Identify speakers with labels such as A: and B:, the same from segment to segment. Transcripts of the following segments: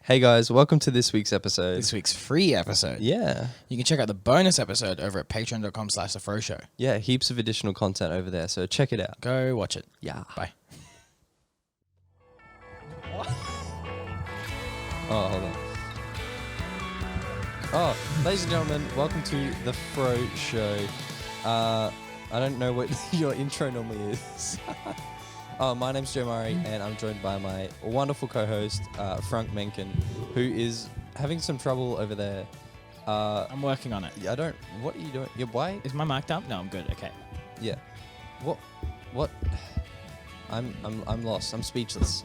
A: Hey guys, welcome to this week's episode.
B: This week's free episode.
A: Yeah.
B: You can check out the bonus episode over at patreon.com/The Froe Show.
A: Yeah, heaps of additional content over there, so check it out.
B: Go watch it.
A: Yeah.
B: Bye.
A: Oh, hold on. Oh, ladies and gentlemen, welcome to the Froe Show. I don't know what your intro normally is. My name's Joe Murray, and I'm joined by my wonderful co-host, Frank Mencken, who is having some trouble over there.
B: I'm working on it.
A: I don't... What are you doing? Yeah, why?
B: Is my mic down? No, I'm good. Okay.
A: Yeah. What? I'm lost. I'm speechless.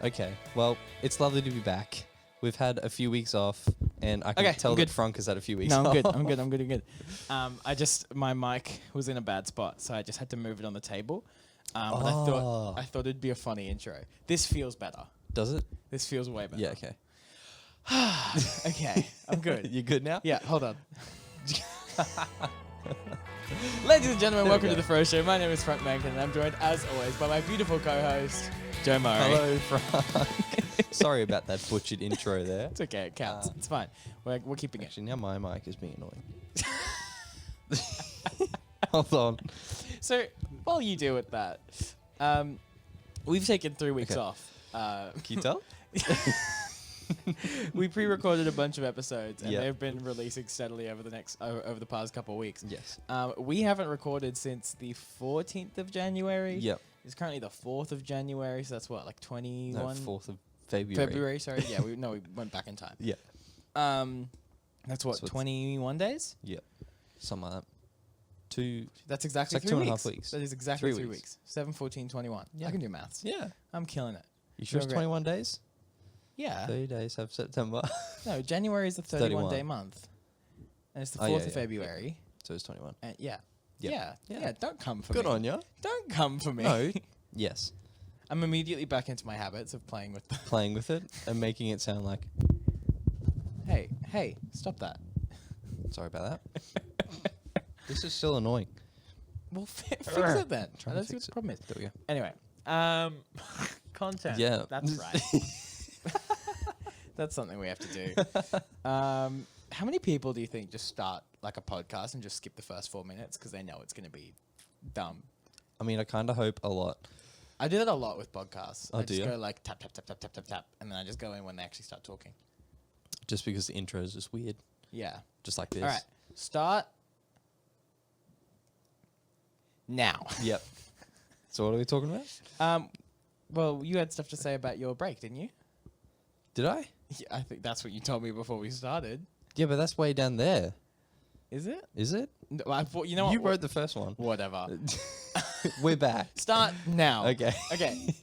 A: Okay. Well, it's lovely to be back. We've had a few weeks off, and I can tell that Frank has had a few weeks off.
B: No, I'm good. My mic was in a bad spot, so I just had to move it on the table. But I thought it'd be a funny intro. This feels better.
A: Does it?
B: This feels way better.
A: Yeah, okay.
B: Okay, I'm good.
A: You good now?
B: Yeah, hold on. Ladies and gentlemen, welcome to the Froe Show. My name is Frank Mencken, and I'm joined, as always, by my beautiful co-host, Joe Murray.
A: Hello, Frank. Sorry about that butchered intro there.
B: It's okay, it counts. It's fine. We're keeping
A: Actually, now my mic is being annoying. Hold on.
B: So, while you deal with that, we've taken 3 weeks off.
A: Can you tell?
B: We pre-recorded a bunch of episodes, and
A: Yep.
B: they've been releasing steadily over the past couple of weeks.
A: Yes.
B: We haven't recorded since the 14th of January.
A: Yep.
B: It's currently the 4th of January, so that's what, like 21?
A: No, 4th of February.
B: February, sorry. Yeah, we went back in time.
A: Yeah.
B: That's what,
A: So
B: 21 days?
A: Yep. Something like that.
B: That's exactly
A: like
B: 3
A: 2.5
B: weeks.
A: weeks.
B: That is exactly
A: 3
B: 3
A: weeks.
B: weeks. 7, 14, 21.
A: Yeah.
B: I can do maths.
A: Yeah.
B: I'm killing it.
A: You sure it's
B: Great.
A: 21 days?
B: Yeah.
A: 30 days have September.
B: No, January is the 31-day month. And it's the 4th of February.
A: So it's 21.
B: And yeah.
A: Yep.
B: Yeah. Don't come for me.
A: Good on you.
B: Don't come for me.
A: No. Yes.
B: I'm immediately back into my habits of playing with them.
A: Playing with it and making it sound like...
B: Hey, stop that.
A: Sorry about that. This is still annoying.
B: Well, fix it then.
A: Try
B: Let's
A: to
B: see
A: fix
B: what the
A: it.
B: problem is.
A: There we go.
B: Anyway, content.
A: Yeah.
B: That's right. That's something we have to do. How many people do you think just start like a podcast and just skip the first 4 minutes because they know it's going to be dumb?
A: I mean, I kind of hope a lot.
B: I do that a lot with podcasts.
A: Oh,
B: I
A: do
B: just
A: you?
B: go like tap, tap, tap, tap, tap, tap, tap, and then I just go in when they actually start talking.
A: Just because the intro is just weird.
B: Yeah.
A: Just like this.
B: All right. Start now.
A: Yep. So what are we talking about?
B: Well, you had stuff to say about your break, didn't you?
A: Did I?
B: Yeah, I think that's what you told me before we started.
A: Yeah, but that's way down there.
B: Is it?
A: Is it?
B: No, I thought, you know what?
A: You wrote the first one.
B: Whatever.
A: We're back.
B: Start now.
A: Okay.
B: Okay.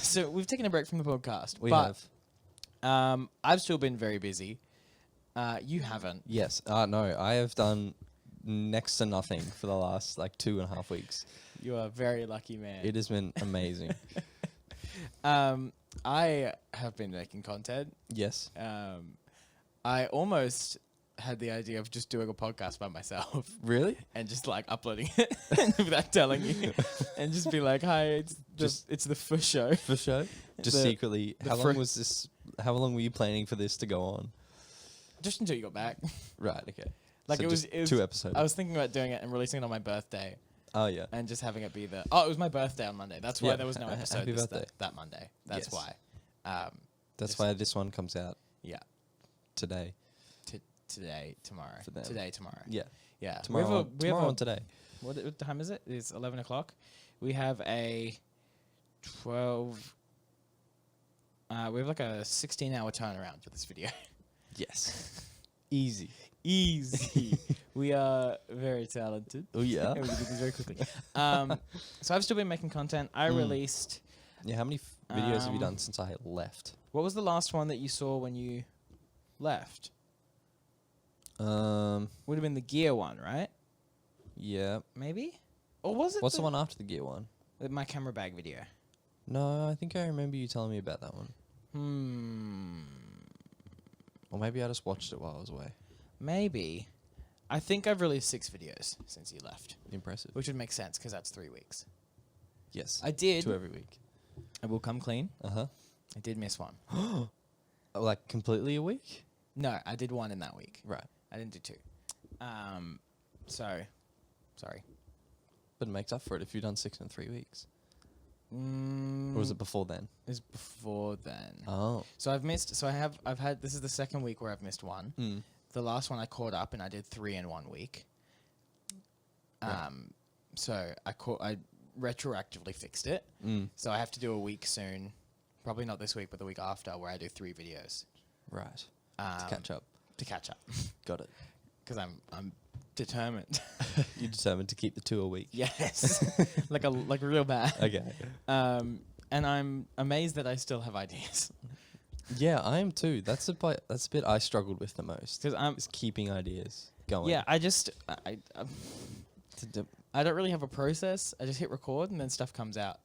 B: So we've taken a break from the podcast.
A: We
B: but,
A: have.
B: I've still been very busy. You haven't.
A: Yes. No, I have done next to nothing for the last 2.5 weeks.
B: You are a very lucky man.
A: It has been amazing.
B: I have been making content.
A: Yes.
B: I almost had the idea of just doing a podcast by myself.
A: Really?
B: And just uploading it without telling you. And just be like, hi, it's the Froe Show.
A: For sure. Just secretly. How long were you planning for this to go on?
B: Just until you got back.
A: Right, okay.
B: Like
A: So
B: it was
A: just 2 episodes.
B: I was thinking about doing it and releasing it on my birthday.
A: Oh, yeah.
B: And just having it be it was my birthday on Monday. That's why there was no episode
A: Happy birthday.
B: that Monday. That's
A: Yes.
B: why.
A: That's why this one comes out
B: Yeah.
A: today.
B: Today, tomorrow.
A: For them.
B: Today, tomorrow.
A: Yeah.
B: Yeah.
A: Tomorrow on today.
B: What time is it? It's 11 o'clock. We have a 12... we have a 16-hour turnaround for this video.
A: Yes. Easy.
B: Easy. We are very talented.
A: Oh, yeah.
B: And we can do this very quickly. So I've still been making content. I released...
A: Yeah, how many videos have you done since I left?
B: What was the last one that you saw when you left? Would have been the gear one, right?
A: Yeah.
B: Maybe? Or was it
A: What's the one after the gear one?
B: my camera bag video?
A: No, I think I remember you telling me about that one. Or maybe I just watched it while I was away.
B: Maybe. I think I've released 6 videos since you left.
A: Impressive.
B: Which would make sense because that's 3 weeks.
A: Yes.
B: I did.
A: 2 every week.
B: I will come clean.
A: Uh-huh.
B: I did miss one.
A: Like completely a week?
B: No, I did one in that week.
A: Right.
B: I didn't do two. So, sorry.
A: But it makes up for it if you've done 6 in 3 weeks.
B: Or
A: Or was it before then?
B: It was before then.
A: Oh.
B: So I've missed. So I've had. This is the second week where I've missed one.
A: Mm.
B: The last one I caught up and I did 3 in 1 week.
A: Right.
B: So I retroactively fixed it.
A: Mm.
B: So I have to do a week soon. Probably not this week, but the week after, where I do 3 videos.
A: Right. To catch up.
B: To catch up.
A: Got it.
B: Because I'm determined.
A: You're determined to keep the 2 a week.
B: Yes. like real bad.
A: Okay.
B: And I'm amazed that I still have ideas.
A: Yeah, I am too. That's the bit I struggled with the most.
B: Because I'm
A: is keeping ideas going.
B: Yeah, I don't really have a process. I just hit record and then stuff comes out.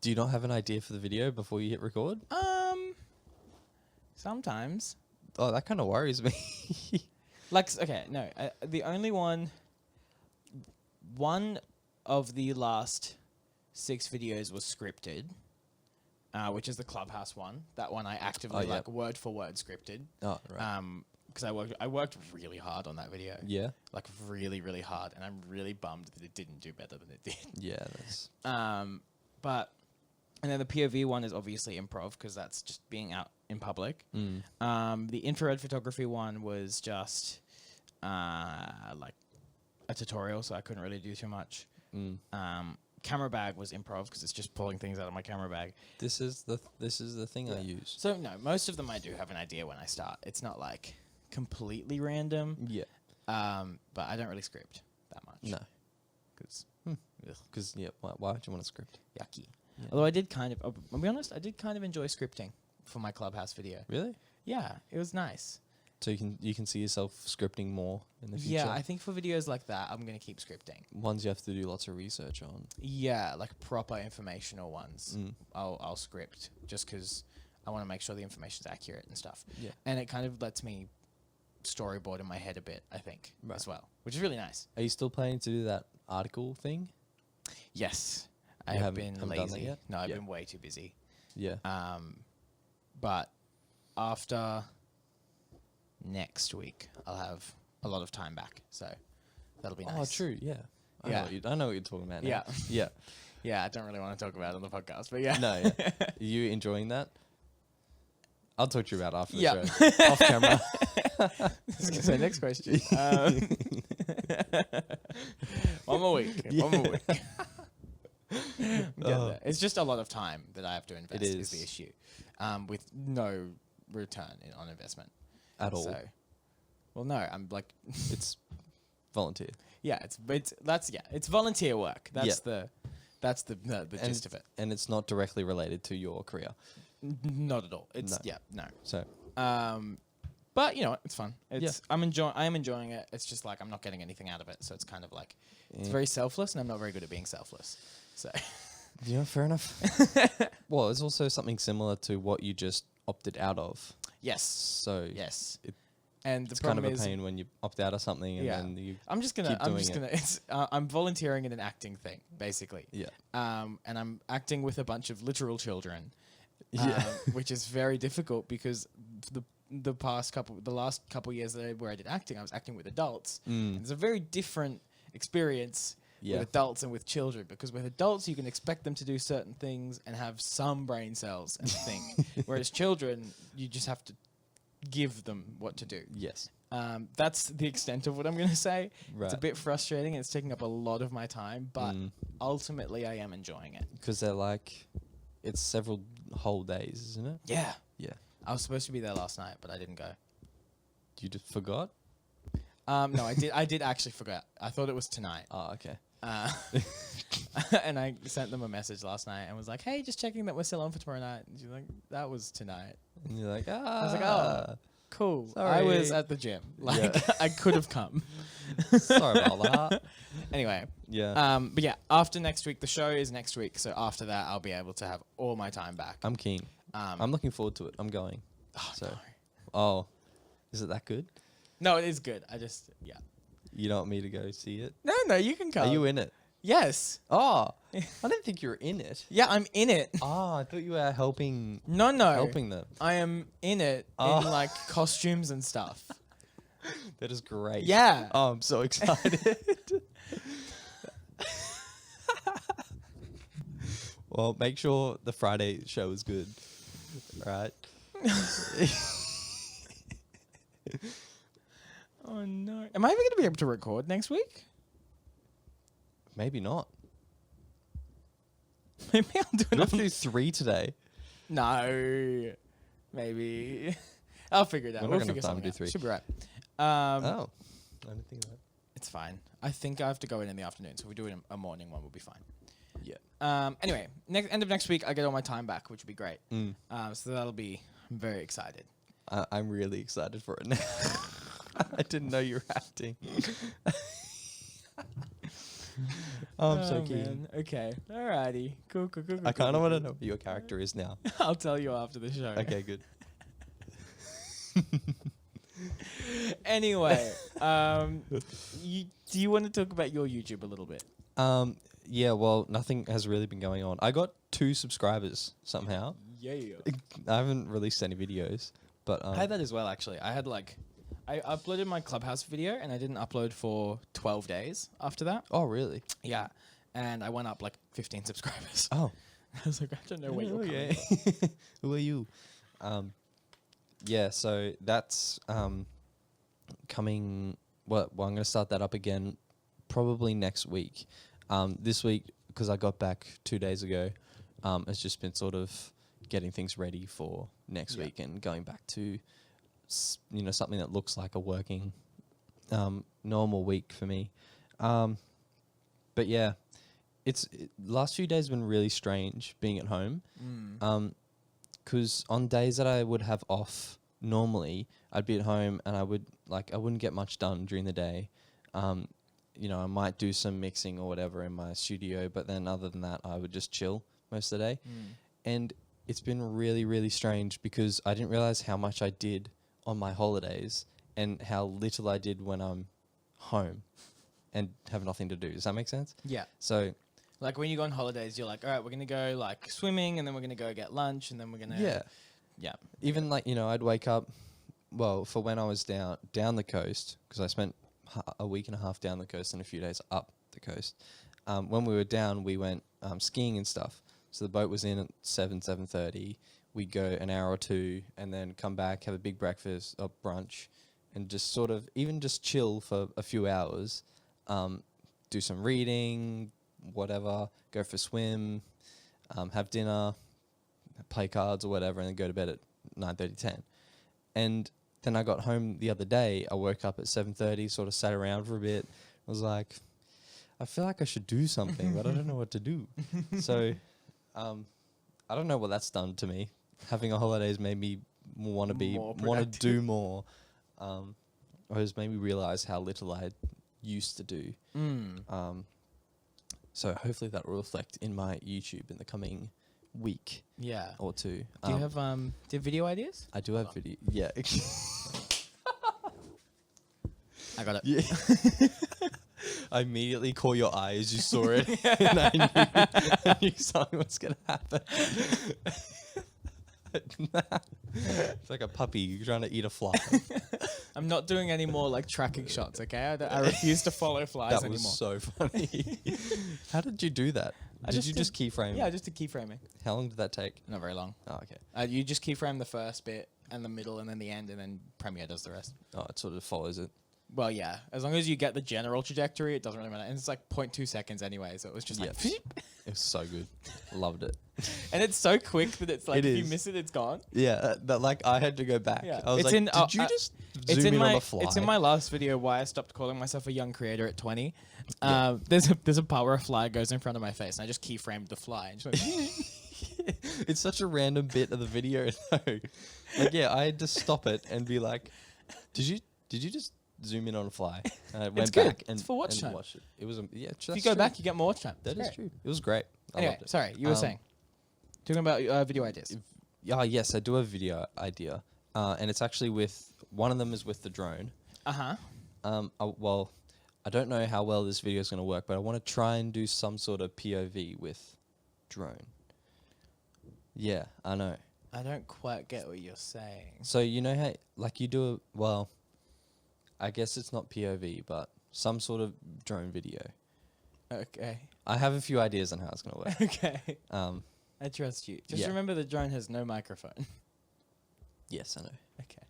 A: Do you not have an idea for the video before you hit record?
B: Sometimes.
A: Oh, that kind of worries me.
B: The only one of the last 6 videos was scripted, which is the Clubhouse one. That one I actively word for word scripted.
A: Oh, right.
B: Because I worked really hard on that video.
A: Yeah.
B: Like really, really hard, and I'm really bummed that it didn't do better than it did.
A: Yeah, that's...
B: And then the POV one is obviously improv because that's just being out in public.
A: Mm.
B: The infrared photography one was just like a tutorial, so I couldn't really do too much.
A: Mm.
B: Camera bag was improv because it's just pulling things out of my camera bag.
A: This is the thing I use.
B: So no, most of them I do have an idea when I start. It's not like completely random.
A: Yeah.
B: But I don't really script that much.
A: No. Because why would you want to script?
B: Yucky.
A: Yeah.
B: Although I did I'll be honest, I did kind of enjoy scripting for my Clubhouse video.
A: Really?
B: Yeah, it was nice.
A: So you can see yourself scripting more in the future?
B: Yeah, I think for videos like that, I'm going to keep scripting.
A: Ones you have to do lots of research on.
B: Yeah, like proper informational ones.
A: Mm.
B: I'll script just because I want to make sure the information's accurate and stuff.
A: Yeah.
B: And it kind of lets me storyboard in my head a bit, I think,
A: Right.
B: as well, which is really nice.
A: Are you still planning to do that article thing?
B: Yes.
A: You
B: I have
A: haven't
B: been
A: done that
B: lazy.
A: yet?
B: No, I've
A: Yeah.
B: been way too busy.
A: Yeah.
B: But after next week, I'll have a lot of time back, so that'll be nice.
A: Oh, true. Yeah. I know what you're talking about now.
B: Yeah.
A: Yeah.
B: Yeah, I don't really want to talk about it on the podcast, but yeah.
A: No, yeah. Are you enjoying that? I'll talk to you about it after the
B: Yeah.
A: show. Off camera.
B: So next question. One more week.
A: Yeah.
B: One more week. Get there. It's just a lot of time that I have to invest is the issue, with no return on investment.
A: At all.
B: So, well, no, I'm like...
A: It's volunteer.
B: Yeah, it's volunteer work. That's the gist of it.
A: And it's not directly related to your career.
B: Not at all. It's
A: No.
B: no.
A: So
B: But you know, it's fun. It's I am enjoying it. It's just like I'm not getting anything out of it, so it's kind of like it's very selfless, and I'm not very good at being selfless. So
A: yeah, fair enough. Well, it's also something similar to what you just opted out of.
B: yes,
A: So
B: yes. And the
A: it's kind
B: problem
A: of a pain when you opt out of something and then you
B: I'm just gonna. It's I'm volunteering in an acting thing, basically.
A: Yeah.
B: And I'm acting with a bunch of literal children.
A: Yeah.
B: Which is very difficult because the last couple years where I did acting, I was acting with adults.
A: Mm.
B: It's a very different experience with adults and with children, because with adults you can expect them to do certain things and have some brain cells and think, whereas children you just have to give them what to do.
A: Yes.
B: That's the extent of what I'm going to say.
A: Right.
B: It's a bit frustrating and it's taking up a lot of my time, but ultimately I am enjoying it.
A: Because they're like, it's several whole days, isn't it?
B: Yeah.
A: Yeah.
B: I was supposed to be there last night, but I didn't go.
A: You just forgot?
B: No, I did. I did actually forget. I thought it was tonight.
A: Oh, okay.
B: And I sent them a message last night and was like, "Hey, just checking that we're still on for tomorrow night." And she's like, "That was tonight."
A: And you're like,
B: I was like, "Oh, cool."
A: Sorry.
B: I was at the gym. Like, I could have come.
A: Sorry about that.
B: Anyway.
A: Yeah.
B: But yeah, after next week, the show is next week. So after that, I'll be able to have all my time back.
A: I'm keen. I'm looking forward to it. I'm going.
B: Oh,
A: so.
B: no.
A: Oh, is it that good?
B: No, it is good. I just,
A: You don't want me to go see it?
B: No, you can come.
A: Are you in it?
B: Yes.
A: Oh, I didn't think you were in it.
B: Yeah, I'm in it.
A: Oh, I thought you were helping.
B: No.
A: Helping them.
B: I am in it
A: Oh.
B: in like costumes and stuff.
A: That is great.
B: Yeah.
A: Oh, I'm so excited. Well, make sure the Friday show is good. Right?
B: Oh no. Am I ever going to be able to record next week?
A: Maybe not.
B: Maybe I'll do
A: We
B: it
A: have to
B: on...
A: do 3 today.
B: No. Maybe. I'll figure it out.
A: We're not
B: We'll
A: gonna
B: figure
A: have time
B: something
A: to do
B: out.
A: 3.
B: Should be right.
A: Oh. I didn't think of that.
B: It's fine. I think I have to go in the afternoon, so if we do it a morning one, we'll be fine.
A: Yeah.
B: Anyway, end of next week, I get all my time back, which would be great.
A: Mm.
B: So that'll be... I'm very excited.
A: I'm really excited for it now. I didn't know you were acting. I'm so keen.
B: Man. Okay. Alrighty. Cool.
A: I kind of want to know what your character is now.
B: I'll tell you after the show.
A: Okay, good.
B: Anyway, do you want to talk about your YouTube a little bit?
A: Yeah, well, nothing has really been going on. I got 2 subscribers somehow.
B: Yeah.
A: I haven't released any videos, but
B: I had that as well, actually. I uploaded my Clubhouse video, and I didn't upload for 12 days after that.
A: Oh, really?
B: Yeah. And I went up like 15 subscribers.
A: Oh.
B: I was like, I don't know where you're coming
A: okay. Who are you? Yeah, so that's coming. Well, I'm going to start that up again probably next week. This week, because I got back 2 days ago, it's just been sort of getting things ready for next week and going back to something that looks like a working normal week for me. But yeah, last few days have been really strange being at home. Because on days that I would have off normally, I'd be at home and I wouldn't get much done during the day. I might do some mixing or whatever in my studio, but then other than that, I would just chill most of the day. And it's been really, really strange because I didn't realize how much I did on my holidays and how little I did when I'm home and have nothing to do. Does that make sense?
B: Yeah.
A: So,
B: like when you go on holidays, you're like, all right, we're going to go like swimming, and then we're going to go get lunch, and then we're going to... Yeah.
A: Even like, I'd wake up, well, for when I was down the coast, because I spent a week and a half down the coast and a few days up the coast. When we were down, we went skiing and stuff. So the boat was in at 7:30. We'd go an hour or 2 and then come back, have a big breakfast or brunch, and just sort of even just chill for a few hours, do some reading, whatever, go for a swim, have dinner, play cards or whatever, and then go to bed at 9:30, 10. And then I got home the other day. I woke up at 7:30, sort of sat around for a bit. I was like, I feel like I should do something, but I don't know what to do. So, I don't know what that's done to me. Having a holidays made me want to do more, or has made me realize how little I used to do. So hopefully that will reflect in my YouTube in the coming week.
B: Yeah.
A: Or 2.
B: Do you have video ideas?
A: I do have video. Yeah.
B: I got it.
A: Yeah. I immediately caught your eye as you saw it, and I knew something was going to happen. It's like a puppy trying to eat a fly.
B: I'm not doing any more like tracking shots, okay? I refuse to follow flies anymore.
A: That was so funny. How did you do that? Did you just keyframe?
B: Yeah, just a keyframing.
A: How long did that take?
B: Not very long.
A: Oh, okay.
B: You just keyframe the first bit and the middle and then the end, and then Premiere does the rest.
A: Oh, it sort of follows it.
B: Well, yeah. As long as you get the general trajectory, it doesn't really matter. And it's like 0.2 seconds anyway, so it was just like...
A: It was so good. Loved it.
B: And it's so quick that it's like, if you
A: is.
B: miss it, it's gone.
A: Yeah, that like I had to go back.
B: Yeah.
A: I was like, did you just zoom in on the fly?
B: It's in my last video why I stopped calling myself a young creator at 20. There's a part where a fly goes in front of my face, and I just keyframed the fly. And just went,
A: it's such a random bit of the video, though. Like, yeah, I had to stop it and be like, did you just zoom in on a fly? And I went back and,
B: it's for watch
A: and
B: time.
A: watched it. It was
B: if you go back, you get more watch time.
A: That is true. It was great. I
B: Anyway,
A: loved it.
B: sorry, you were saying. Talking about video ideas.
A: Yes, I do have a video idea. And it's actually one of them is with the drone.
B: Uh-huh.
A: Well, I don't know how well this video is going to work, but I want to try and do some sort of POV with drone. Yeah, I know.
B: I don't quite get what you're saying.
A: So you know how like you do well, I guess it's not POV, but some sort of drone video.
B: Okay.
A: I have a few ideas on how it's going to work.
B: Okay. I trust you. Just remember the drone has no microphone.
A: Yes, I know.
B: Okay.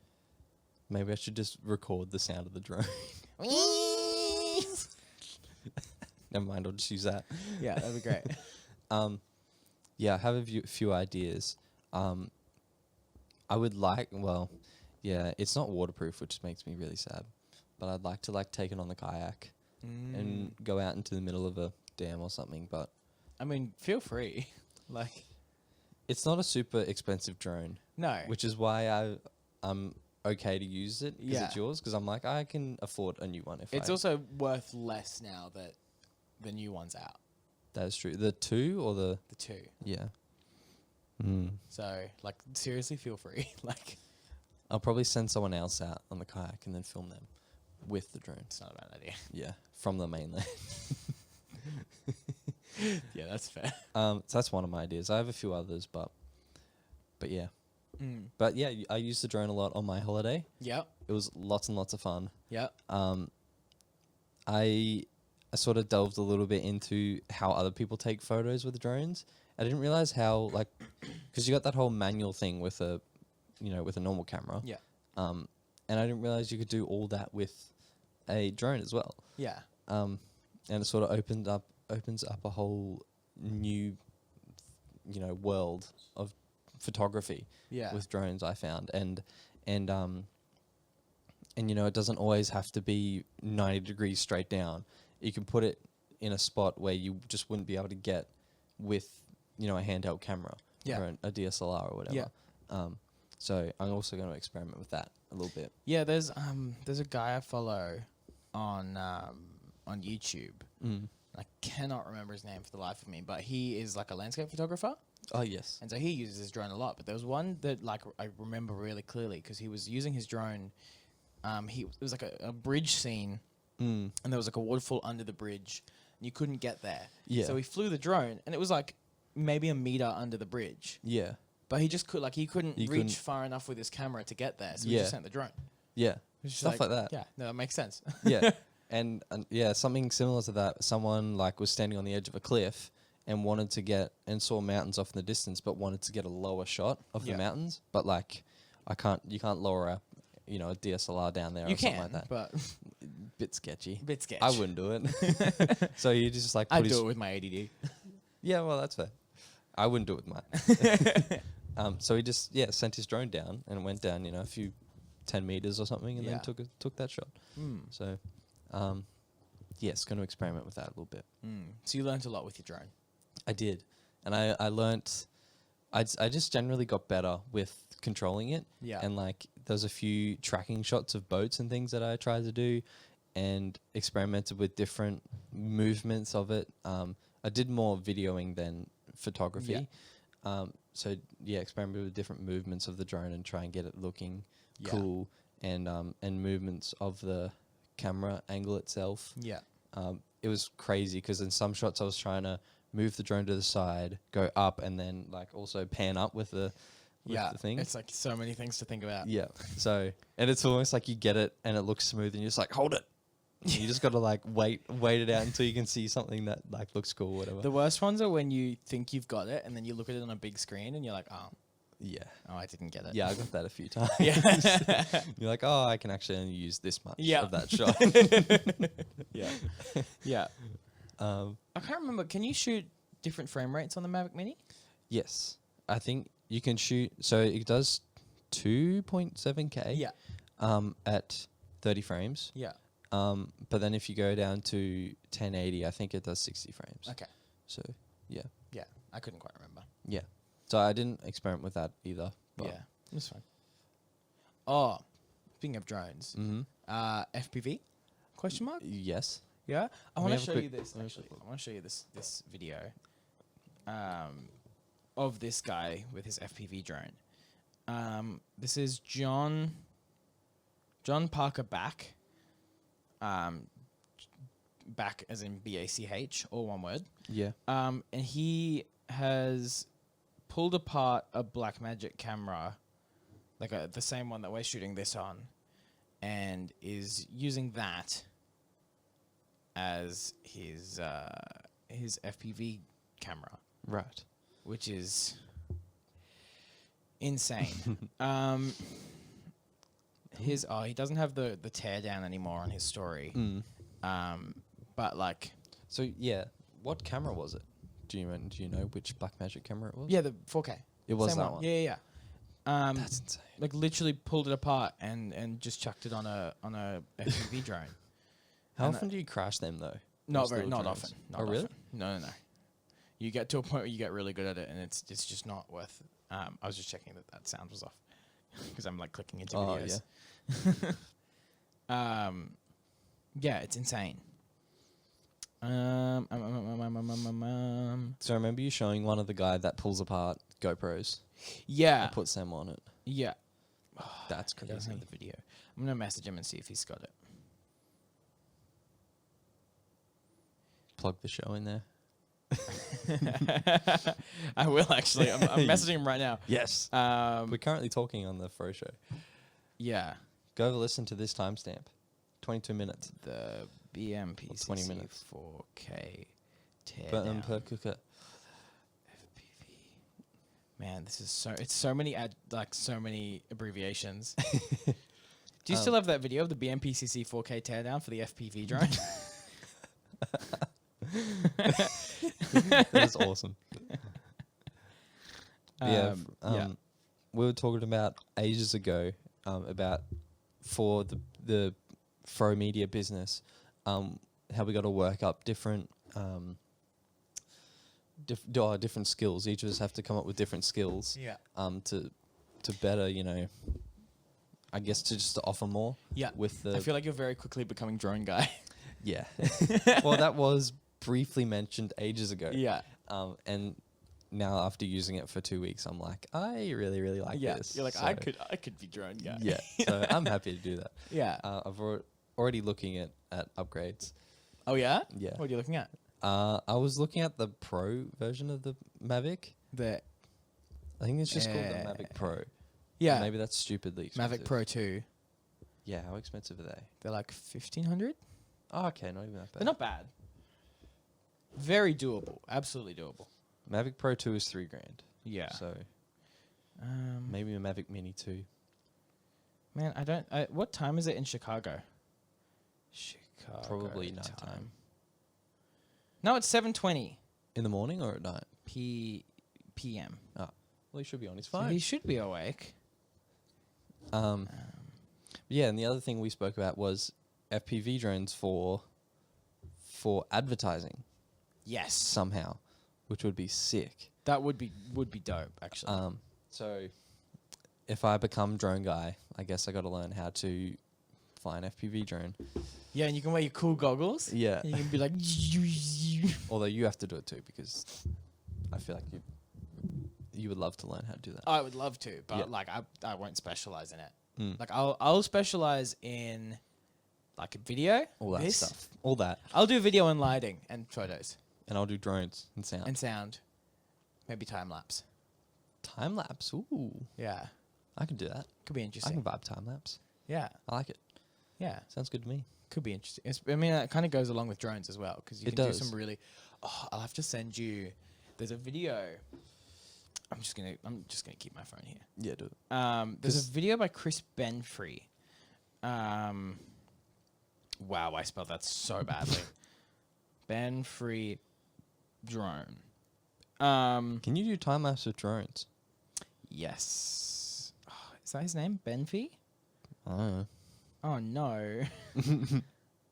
A: Maybe I should just record the sound of the drone. Never mind, I'll just use that.
B: Yeah, that'd be great.
A: Yeah, I have a few ideas. I would like, it's not waterproof, which makes me really sad. But I'd like to like take it on the kayak and go out into the middle of a dam or something. But
B: I mean, feel free. Like,
A: it's not a super expensive drone.
B: No.
A: Which is why I'm okay to use it because it's yours. Because I'm like, I can afford a new one. It's
B: also worth less now that the new one's out.
A: That is true. The 2 or the
B: 2?
A: Yeah.
B: So, like, seriously, feel free. Like,
A: I'll probably send someone else out on the kayak and then film them with the drone.
B: It's not a bad idea.
A: Yeah, from the mainland.
B: Yeah, that's fair.
A: So that's one of my ideas. I have a few others, but yeah. But yeah, I used the drone a lot on my holiday.
B: Yep.
A: It was lots and lots of fun.
B: Yep.
A: I sort of delved a little bit into how other people take photos with drones. I didn't realize how, like, because you got that whole manual thing with a normal camera.
B: Yeah.
A: And I didn't realize you could do all that with a drone as well.
B: Yeah.
A: And it sort of opens up a whole new, world of photography.
B: Yeah.
A: With drones, I found, and it doesn't always have to be 90 degrees straight down. You can put it in a spot where you just wouldn't be able to get with, a handheld camera or a DSLR or whatever.
B: Yeah.
A: So I'm also going to experiment with that a little bit.
B: Yeah, there's a guy I follow on YouTube. I cannot remember his name for the life of me, but he is like a landscape photographer.
A: Oh, yes.
B: And so he uses his drone a lot. But there was one that like I remember really clearly because he was using his drone. It was like a bridge scene, and there was like a waterfall under the bridge, and you couldn't get there.
A: Yeah.
B: So he flew the drone, and it was like maybe a meter under the bridge.
A: Yeah.
B: But he just couldn't reach far enough with his camera to get there, so he just sent the drone.
A: Yeah. Stuff like that.
B: Yeah, no, that makes sense.
A: Yeah. And something similar to that. Someone like was standing on the edge of a cliff and wanted to get and saw mountains off in the distance, but wanted to get a lower shot of the mountains. But like, you can't lower a DSLR down there
B: You
A: or something like that.
B: But
A: bit sketchy.
B: Sketch.
A: I wouldn't do it. So you just like
B: I'd do it with my ADD.
A: Yeah, well, that's fair. I wouldn't do it with mine. So he just sent his drone down and it went down a few 10 meters or something and then took that shot. So yes, going to experiment with that a little bit.
B: So you learned a lot with your drone.
A: I did, and I learnt. I just generally got better with controlling it.
B: Yeah.
A: And like there's a few tracking shots of boats and things that I tried to do, and experimented with different movements of it. I did more videoing than photography. Yeah. So experimented with different movements of the drone and try and get it looking cool, and movements of the camera angle itself.
B: Yeah.
A: It was crazy because in some shots I was trying to move the drone to the side, go up, and then like also pan up with the thing.
B: It's like so many things to think about.
A: Yeah. So, and it's almost like you get it and it looks smooth and you're just like, hold it. You just got to like wait it out until you can see something that like looks cool or whatever.
B: The worst ones are when you think you've got it and then you look at it on a big screen and you're like, oh, I didn't get it.
A: Yeah, I got that a few times.
B: Yeah.
A: You're like, oh, I can actually only use this much of that shot.
B: Yeah. Yeah. I can't remember. Can you shoot different frame rates on the Mavic Mini?
A: Yes. I think you can shoot. So it does 2.7K.
B: Yeah.
A: At 30 frames.
B: Yeah.
A: But then if you go down to 1080, I think it does 60 frames.
B: Okay.
A: So, yeah.
B: Yeah. I couldn't quite remember.
A: Yeah. So I didn't experiment with that either.
B: Yeah. That's fine. Oh, speaking of drones, FPV? Question mark?
A: Yes.
B: Yeah. I want to show you this. Actually, I want to show you this video of this guy with his FPV drone. This is John Parker Back. back as in BACH, all one word.
A: Yeah.
B: And he has pulled apart a Blackmagic camera, like the same one that we're shooting this on, and is using that as his FPV camera,
A: Right.
B: which is insane. He doesn't have the teardown anymore on his story. But like,
A: So yeah, what camera was it? Do you know which Blackmagic camera it was?
B: yeah, the 4K.
A: It was
B: Same
A: that one.
B: Yeah.
A: That's insane.
B: Like literally pulled it apart and just chucked it on a FPV drone.
A: How
B: And
A: often do you crash them though?
B: Not
A: Those
B: very,
A: little
B: not
A: drones?
B: often. Not
A: Oh, really?
B: often. No. You get to a point where you get really good at it, and it's just not worth. I was just checking that sound was off because I'm like clicking into videos.
A: Yeah.
B: Yeah, it's insane.
A: So I remember you showing one of the guy that pulls apart GoPros
B: Yeah,
A: and puts them on it.
B: yeah.
A: That's
B: He doesn't
A: crazy.
B: have the video. I'm gonna message him and see if he's got it.
A: Plug the show in there.
B: I will actually. I'm messaging him right now.
A: Yes. We're currently talking on the Froe show.
B: Yeah.
A: Go listen to this timestamp. 22 minutes.
B: The BMPCC
A: 20 minutes.
B: 4K
A: Button
B: teardown
A: per cooker.
B: FPV. Man, this is so many so many abbreviations. Do you still have that video of the BMPCC 4K teardown for the FPV drone?
A: That is awesome.
B: Yeah.
A: We were talking about ages ago about for the Froe media business, how we got to work up different different skills. Each of us have to come up with different skills.
B: Yeah.
A: To better, I guess to offer more.
B: Yeah.
A: With the
B: I feel like you're very quickly becoming drone guy.
A: yeah. Well, that was briefly mentioned ages ago.
B: Yeah.
A: And now after using it for 2 weeks, I'm like, I really, really like this.
B: You're like,
A: So,
B: I could be drone guy.
A: Yeah. So I'm happy to do that.
B: Yeah.
A: I've already looking at upgrades.
B: Oh yeah?
A: Yeah.
B: What are you looking at?
A: I was looking at the Pro version of the Mavic.
B: The
A: I think it's just called the Mavic Pro.
B: yeah.
A: Maybe that's stupidly expensive.
B: Mavic Pro 2.
A: Yeah, how expensive are they?
B: They're like 1,500.
A: Oh, okay, not even that bad.
B: They're not bad. Very doable. Absolutely doable.
A: Mavic Pro 2 is $3,000.
B: Yeah.
A: So maybe a Mavic Mini 2.
B: Man, what time is it in Chicago? Chicago.
A: Probably nighttime.
B: No, it's 7:20
A: In the morning or at night?
B: p.m.
A: Oh, well, he should be on his
B: So
A: phone.
B: he should be awake.
A: Yeah, and the other thing we spoke about was FPV drones for advertising
B: Yes.
A: somehow, which would be sick.
B: That would be dope, actually.
A: So if I become drone guy, I guess I got to learn how to fly an FPV drone.
B: Yeah, and you can wear your cool goggles.
A: Yeah.
B: And you can be like,
A: Although you have to do it too, because I feel like you would love to learn how to do that.
B: I would love to, but
A: Yeah.
B: like I won't specialize in it.
A: Mm.
B: Like I'll specialize in like video,
A: All that
B: this.
A: stuff. All that.
B: I'll do video and lighting and photos
A: And I'll do drones and sound.
B: and sound, maybe time lapse.
A: Time lapse. Ooh.
B: Yeah,
A: I can do that.
B: could be
A: I
B: interesting.
A: can vibe time lapse.
B: Yeah,
A: I like it.
B: yeah,
A: Sounds good to me.
B: could be interesting. I mean, it kind of goes along with drones as well because you
A: It
B: can
A: does.
B: do some really. Oh, I'll have to send you. There's a video. I'm just gonna keep my phone here.
A: Yeah, do it.
B: There's
A: 'Cause-
B: a video by Chris Benfree. Wow, I spelled that so badly. Benfree drone.
A: Can you do time lapse with drones?
B: Yes. Oh, is that his name? Benfree?
A: I don't know.
B: Oh no.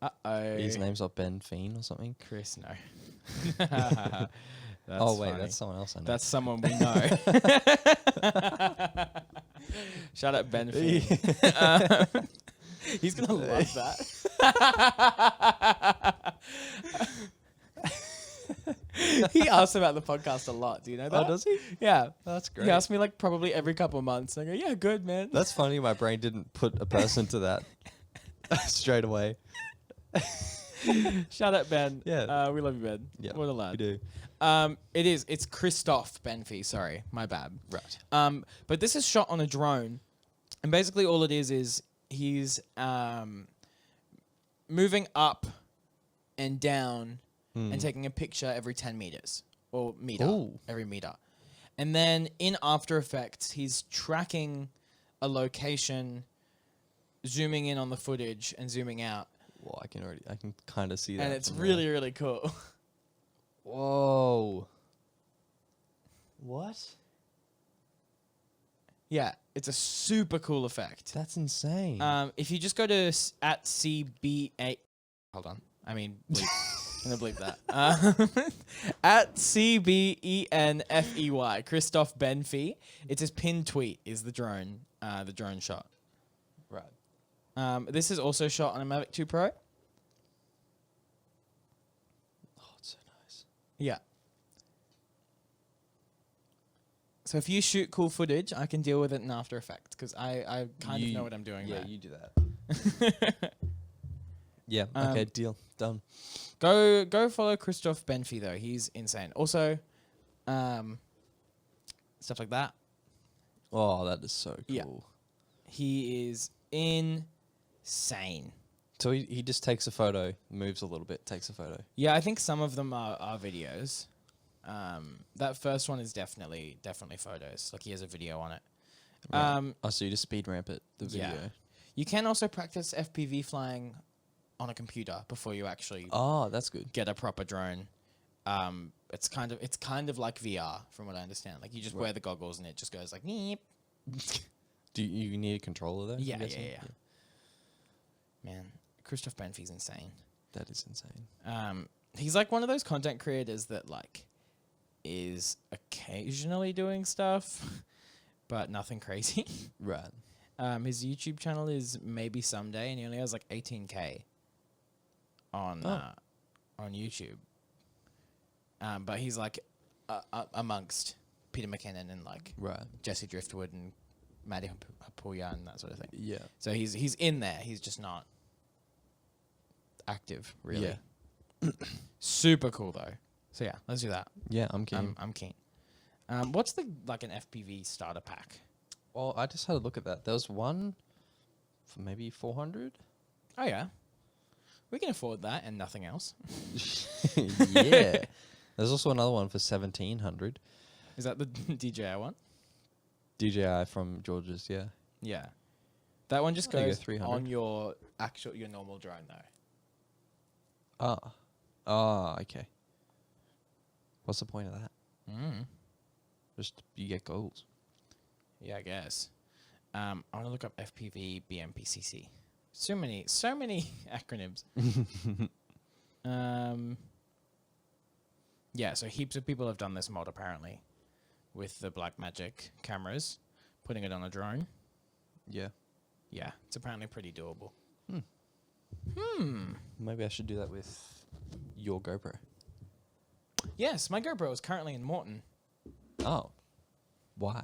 B: Uh-oh.
A: His name's not Ben Fiend or something.
B: Chris, no.
A: Oh wait,
B: funny.
A: that's someone else I know.
B: That's someone we know. Shout out Ben. He's gonna love that. He asks about the podcast a lot. Do you know that?
A: Oh, does he?
B: Yeah,
A: That's great.
B: he asks me like probably every couple of months. I go, yeah, good man.
A: That's funny. My brain didn't put a person to that straight away.
B: Shout out Ben.
A: Yeah.
B: We love you, Ben.
A: Yeah,
B: What a lad.
A: we do.
B: It's Christoph Benfey. Sorry, my bad.
A: Right.
B: But this is shot on a drone, and basically all it is he's moving up and down and taking a picture every 10 meters or every meter. And then in After Effects, he's tracking a location, zooming in on the footage and zooming out.
A: Well, I can kind of see that.
B: And it's really, really cool.
A: Whoa. What?
B: Yeah, it's a super cool effect.
A: That's insane.
B: If you just go to at CBA, hold on. I mean, bleep. I'm gonna bleep that. At CBENFEY, Christoph Benfey. It's his pinned tweet. Is the drone shot?
A: Right.
B: This is also shot on a Mavic 2 Pro.
A: Oh, it's so nice.
B: Yeah. So if you shoot cool footage, I can deal with it in After Effects because I kind of know what I'm doing.
A: Yeah,
B: there.
A: you do that. Yeah. Okay. Deal. Done.
B: Go follow Christoph Benfey though. He's insane. Also, stuff like that.
A: Oh, that is so cool.
B: Yeah. He is insane.
A: So he just takes a photo, moves a little bit, takes a photo.
B: Yeah, I think some of them are videos. That first one is definitely photos. Like he has a video on it.
A: Right. So you just speed ramp it, the video.
B: Yeah. You can also practice FPV flying on a computer before you actually
A: Oh, that's good.
B: get a proper drone. It's kind of like VR from what I understand. Like you just wear the goggles and it just goes like neep.
A: Do you need a controller though?
B: Yeah. Man, Christoph Benfey's insane.
A: That is insane.
B: He's like one of those content creators that like is occasionally doing stuff, but nothing crazy.
A: Right.
B: His YouTube channel is Maybe Someday, and he only has like 18K on YouTube. But he's like amongst Peter McKinnon and like Jesse Driftwood and Maddie Hapuya and that sort of thing.
A: Yeah.
B: So he's in there. He's just not active, really.
A: Yeah.
B: Super cool though. So yeah, let's do that.
A: Yeah, I'm keen.
B: I'm keen. What's an FPV starter pack?
A: Well, I just had a look at that. There was one for maybe 400.
B: Oh yeah, we can afford that and nothing else.
A: Yeah. There's also another one for 1700.
B: Is that the DJI one?
A: DJI from George's, yeah.
B: Yeah, that one just
A: I think
B: goes
A: it's 300.
B: on your normal drone though.
A: Okay. What's the point of that? Just you get goals.
B: Yeah, I guess. I want to look up FPV BMPCC. So many acronyms. Yeah, so heaps of people have done this mod apparently with the Blackmagic cameras, putting it on a drone.
A: Yeah.
B: Yeah, it's apparently pretty doable.
A: Maybe I should do that with your GoPro.
B: Yes, my GoPro is currently in Morton.
A: Oh. Why?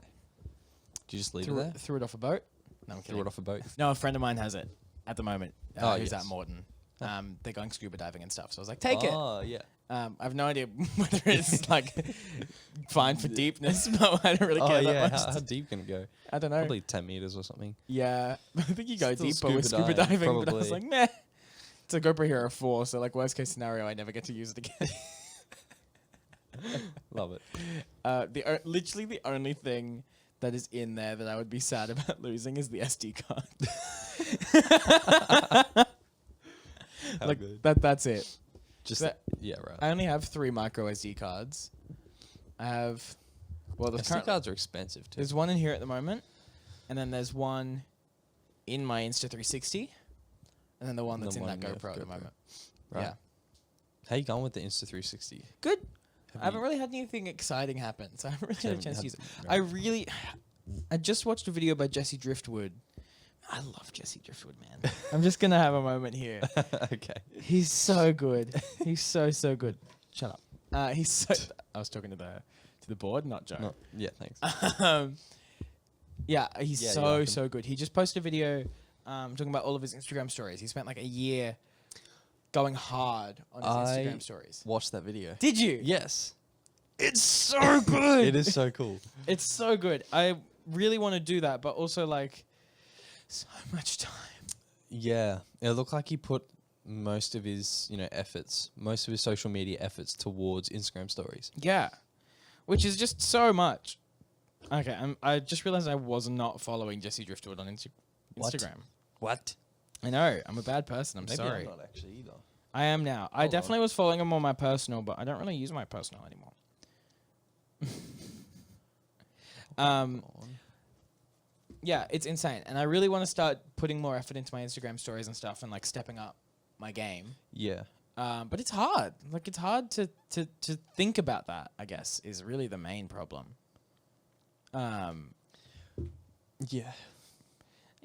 A: Did you just leave it there?
B: Threw it off a boat. No, I'm kidding.
A: Threw it off a boat?
B: No, a friend of mine has it at the moment. Who's
A: yes.
B: at Morton. They're going scuba diving and stuff. So I was like, take it.
A: Oh, yeah.
B: I have no idea whether it's like fine for deepness, but I don't really care that much.
A: How deep can it go?
B: I don't know.
A: Probably 10 meters or something.
B: Yeah, I think you go
A: Still
B: deeper with scuba diving, but I was
A: probably.
B: like, meh. It's a GoPro Hero 4, so like worst case scenario, I never get to use it again.
A: Love it.
B: Literally the only thing that is in there that I would be sad about losing is the SD card.
A: How good.
B: That's it.
A: Just yeah, right.
B: I only have 3 micro SD cards. I have
A: SD cards are expensive too.
B: There's one in here at the moment, and then there's one in my Insta360, and then the one that's in that GoPro at the moment.
A: Right.
B: Yeah.
A: How you going with the Insta360?
B: Good. I haven't really had anything exciting happen, so I haven't really had a chance to use it. I just watched a video by Jesse Driftwood. I love Jesse Driftwood, man. I'm just going to have a moment here.
A: Okay.
B: He's so good. He's so good. Shut up. He's so... I was talking to the board, not Joe.
A: Yeah, thanks.
B: Yeah, he's so good. He just posted a video talking about all of his Instagram stories. He spent like a year going hard on his Instagram stories.
A: Watched that video.
B: Did you?
A: Yes.
B: It's so good.
A: It is so cool.
B: It's so good. I really want to do that, but also like so much time.
A: Yeah. It looked like he put most of his, efforts, most of his social media efforts towards Instagram stories.
B: Yeah. Which is just so much. Okay, I just realized I was not following Jesse Driftwood on Instagram.
A: What?
B: I know. I'm a bad person. I'm sorry.
A: I'm not actually either.
B: I am now. I definitely was following him on my personal, but I don't really use my personal anymore. Yeah, it's insane. And I really want to start putting more effort into my Instagram stories and stuff and like stepping up my game.
A: Yeah.
B: But it's hard. Like it's hard to think about that, I guess, is really the main problem.
A: Yeah.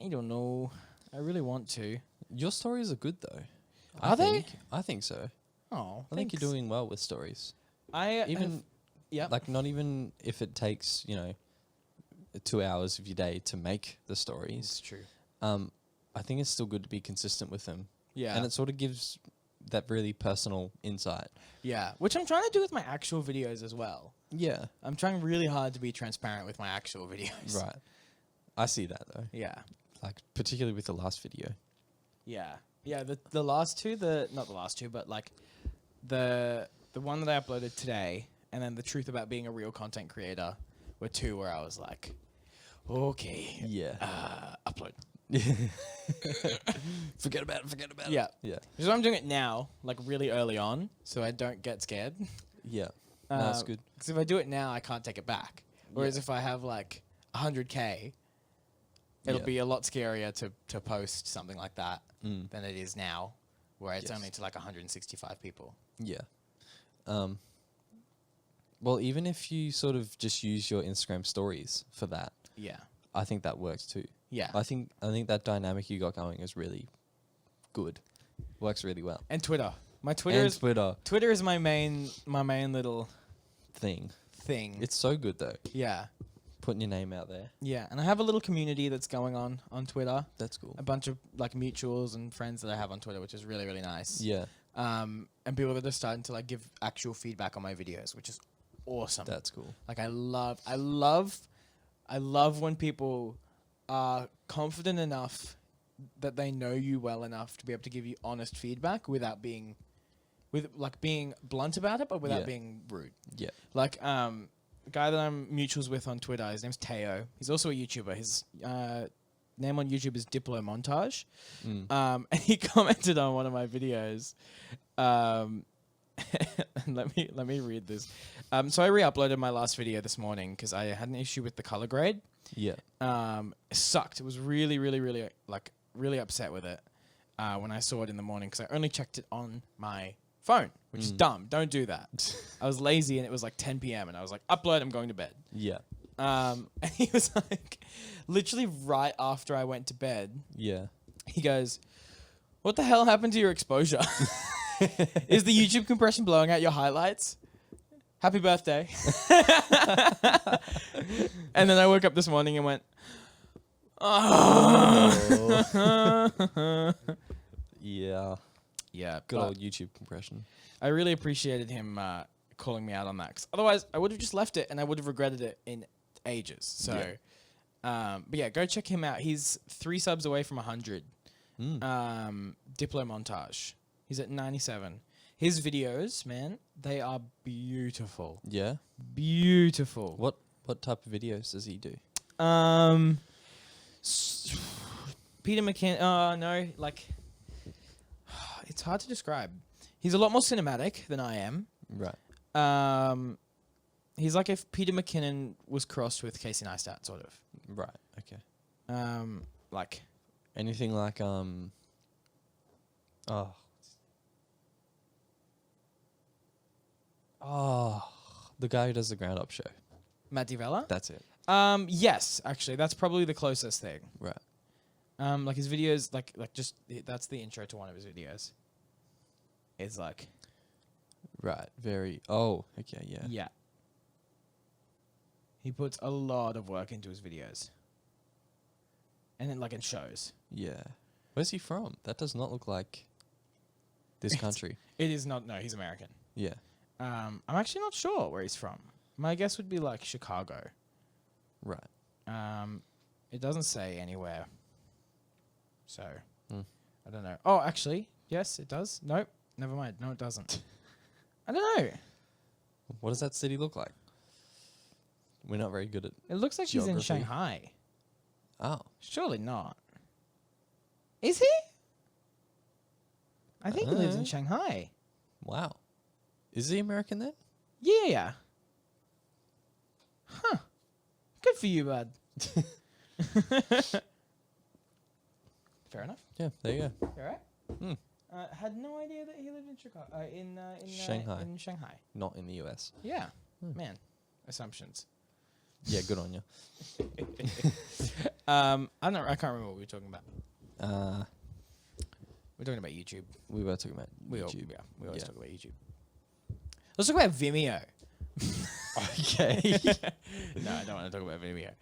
B: I don't know. I really want to.
A: Your stories are good though.
B: Are they?
A: I think so.
B: Oh,
A: I think you're doing well with stories.
B: Yeah.
A: Like not even if it takes, 2 hours of your day to make the stories.
B: It's true.
A: I think it's still good to be consistent with them.
B: Yeah.
A: And it sort of gives that really personal insight.
B: Yeah. Which I'm trying to do with my actual videos as well.
A: Yeah.
B: I'm trying really hard to be transparent with my actual videos.
A: Right. I see that though.
B: Yeah.
A: Like particularly with the last video.
B: Yeah. Yeah. The last two, not the last two, but like the one that I uploaded today and then the truth about being a real content creator were two where I was like, okay.
A: Yeah.
B: Upload.
A: Forget about it.
B: Yeah.
A: Yeah.
B: So I'm doing it now, like really early on, so I don't get scared.
A: Yeah. No, that's good.
B: Because if I do it now, I can't take it back. Whereas if I have like 100K, it'll be a lot scarier to post something like that than it is now, where it's only to like 165 people.
A: Yeah. Well, even if you sort of just use your Instagram stories for that,
B: Yeah.
A: I think that works too.
B: Yeah.
A: I think that dynamic you got going is really good. Works really well.
B: And Twitter. My
A: Twitter
B: is my main little
A: thing.
B: thing.
A: It's so good though.
B: Yeah.
A: Putting your name out there.
B: Yeah. And I have a little community that's going on Twitter.
A: That's cool.
B: A bunch of like mutuals and friends that I have on Twitter, which is really, really nice.
A: Yeah.
B: And people that are starting to like give actual feedback on my videos, which is awesome.
A: That's cool.
B: Like I love when people are confident enough that they know you well enough to be able to give you honest feedback without being blunt about it, but without being rude.
A: Yeah.
B: Like the guy that I'm mutuals with on Twitter, his name's Teo. He's also a YouTuber. His name on YouTube is Diplo Montage. And he commented on one of my videos. And let me read this. So I re-uploaded my last video this morning because I had an issue with the color grade.
A: Yeah.
B: It sucked. It was really, really, really really upset with it when I saw it in the morning because I only checked it on my phone, which is dumb. Don't do that. I was lazy and it was like 10 p.m. and I was like, upload, I'm going to bed.
A: Yeah.
B: And he was like, literally right after I went to bed,
A: Yeah.
B: he goes, what the hell happened to your exposure? Is the YouTube compression blowing out your highlights? Happy birthday. And then I woke up this morning and went, oh.
A: Yeah.
B: Yeah.
A: Good old YouTube compression.
B: I really appreciated him calling me out on that. 'Cause otherwise, I would have just left it and I would have regretted it in ages. So, but yeah, go check him out. He's 3 subs away from 100. Diplo Montage. He's at 97. His videos, man, they are beautiful.
A: Yeah.
B: Beautiful.
A: What type of videos does he do?
B: Peter McKinnon. No, like it's hard to describe. He's a lot more cinematic than I am.
A: Right.
B: He's like if Peter McKinnon was crossed with Casey Neistat, sort of.
A: Right. Okay.
B: Like
A: anything like the guy who does the Ground Up show.
B: Matt DiVella?
A: That's it.
B: Yes, actually, that's probably the closest thing.
A: Right.
B: Like his videos, like just that's the intro to one of his videos. It's like,
A: right, very. Oh, okay, yeah.
B: Yeah. He puts a lot of work into his videos, and then like it shows.
A: Yeah. Where's he from? That does not look like. this country?
B: It is not. No, he's American.
A: Yeah.
B: I'm actually not sure where he's from. My guess would be like Chicago.
A: Right.
B: It doesn't say anywhere. So,
A: Mm.
B: I don't know. Oh, actually, yes, it does. Nope. Never mind. No, it doesn't. I don't know.
A: What does that city look like? We're not very good at.
B: It looks like he's in
A: Geography.
B: Shanghai.
A: Oh.
B: Surely not. Is he? I think he lives in Shanghai.
A: Wow. Is he American then?
B: Yeah. Huh. Good for you, bud. Fair enough.
A: Yeah, there you go.
B: You alright?
A: Mm.
B: Had no idea that he lived in Chicago. In
A: Shanghai.
B: In Shanghai.
A: Not in the US.
B: Yeah. Man. Assumptions.
A: Yeah, good on you.
B: I don't know. I can't remember what we were talking about. We're talking about YouTube.
A: We were talking about
B: We
A: YouTube.
B: we always talk about YouTube. Let's talk about Vimeo.
A: Okay.
B: No, I don't want to talk about Vimeo.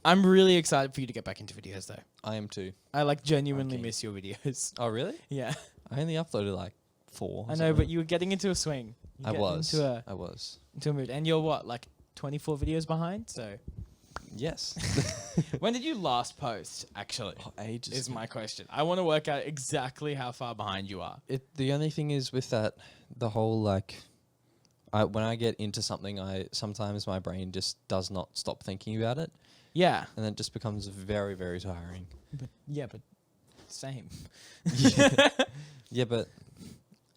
B: I'm really excited for you to get back into videos, though.
A: I am too.
B: I genuinely
A: Okay.
B: miss your videos.
A: Oh, really?
B: Yeah,
A: I only uploaded like 4. or
B: I know,
A: something.
B: but you were getting into a swing.
A: I was.
B: into
A: I was.
B: a mood, and you're what, like 24 videos behind? So
A: Yes.
B: when did you last post? Actually,
A: Ages.
B: is my question. I want to work out exactly how far behind you are.
A: The only thing is with that, the whole like, when I get into something, sometimes my brain just does not stop thinking about it,
B: Yeah,
A: and then it just becomes very, very tiring.
B: but same.
A: Yeah, but